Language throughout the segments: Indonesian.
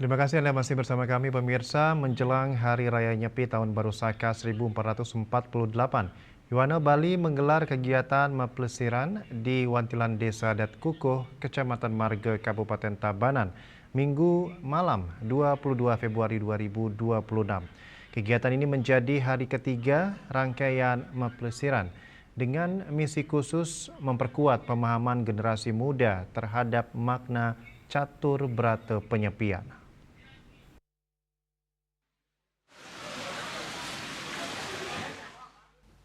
Terima kasih Anda masih bersama kami pemirsa. Menjelang Hari Raya Nyepi Tahun Baru Saka 1448, Yuwana Bali menggelar kegiatan mapelesiran di Wantilan Desa Adat Kukuh, Kecamatan Marga, Kabupaten Tabanan, Minggu malam 22 Februari 2026. Kegiatan ini menjadi hari ketiga rangkaian mapelesiran dengan misi khusus memperkuat pemahaman generasi muda terhadap makna catur berata penyepian.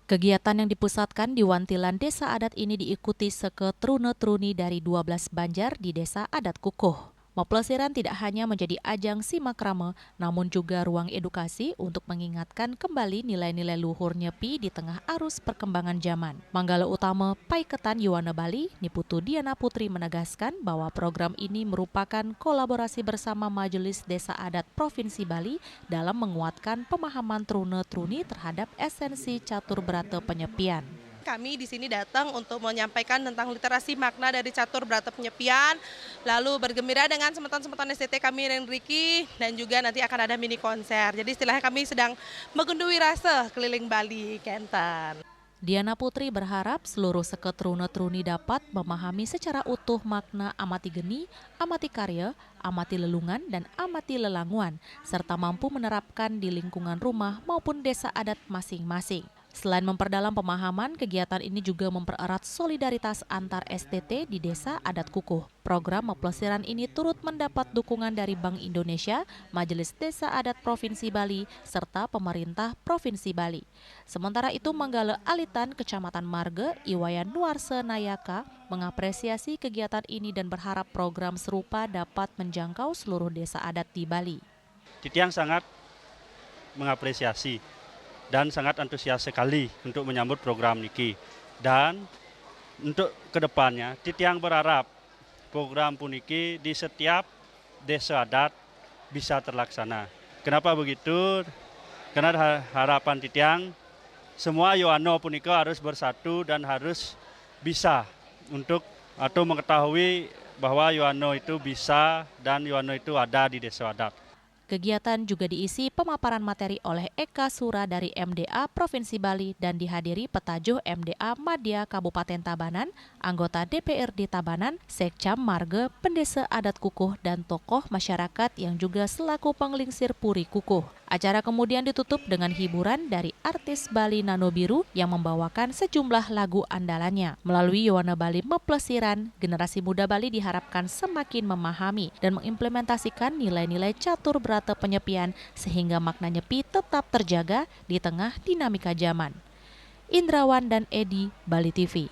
Kegiatan yang dipusatkan di Wantilan Desa Adat ini diikuti seketrune-truni dari 12 banjar di Desa Adat Kukuh. Mapelesiran tidak hanya menjadi ajang simakrama, namun juga ruang edukasi untuk mengingatkan kembali nilai-nilai luhur Nyepi di tengah arus perkembangan zaman. Manggala Utama Paiketan Yuwana Bali, Niputu Diana Putri menegaskan bahwa program ini merupakan kolaborasi bersama Majelis Desa Adat Provinsi Bali dalam menguatkan pemahaman trune-truni terhadap esensi catur berata penyepian. Kami di sini datang untuk menyampaikan tentang literasi makna dari catur berata penyepian, lalu bergembira dengan semeton-semeton STT kami dan Riki, dan juga nanti akan ada mini konser. Jadi istilahnya kami sedang megundui rasa keliling Bali, Kenten. Diana Putri berharap seluruh seketrune-truni dapat memahami secara utuh makna amati geni, amati karya, amati lelungan, dan amati lelanguan, serta mampu menerapkan di lingkungan rumah maupun desa adat masing-masing. Selain memperdalam pemahaman, kegiatan ini juga mempererat solidaritas antar STT di Desa Adat Kukuh. Program mapelesiran ini turut mendapat dukungan dari Bank Indonesia, Majelis Desa Adat Provinsi Bali, serta pemerintah Provinsi Bali. Sementara itu, Manggala Alitan, Kecamatan Marga, Iwayan Nuarse Nayaka, mengapresiasi kegiatan ini dan berharap program serupa dapat menjangkau seluruh desa adat di Bali. Titiang sangat mengapresiasi dan sangat antusias sekali untuk menyambut program niki. Dan untuk kedepannya, Titiang berharap program puniki di setiap desa adat bisa terlaksana. Kenapa begitu? Karena harapan Titiang, semua Yoano punika harus bersatu dan harus bisa untuk atau mengetahui bahwa Yoano itu bisa dan Yoano itu ada di desa adat. Kegiatan juga diisi pemaparan materi oleh Eka Sura dari MDA Provinsi Bali dan dihadiri petajuh MDA Madya Kabupaten Tabanan, anggota DPRD Tabanan, Sekcam Marga, Pendesa Adat Kukuh, dan tokoh masyarakat yang juga selaku penglingsir Puri Kukuh. Acara kemudian ditutup dengan hiburan dari artis Bali Nano Biru yang membawakan sejumlah lagu andalannya. Melalui Yuwana Bali Mapelesiran, generasi muda Bali diharapkan semakin memahami dan mengimplementasikan nilai-nilai catur berata penyepian sehingga makna nyepi tetap terjaga di tengah dinamika zaman. Indrawan dan Edi, Bali TV.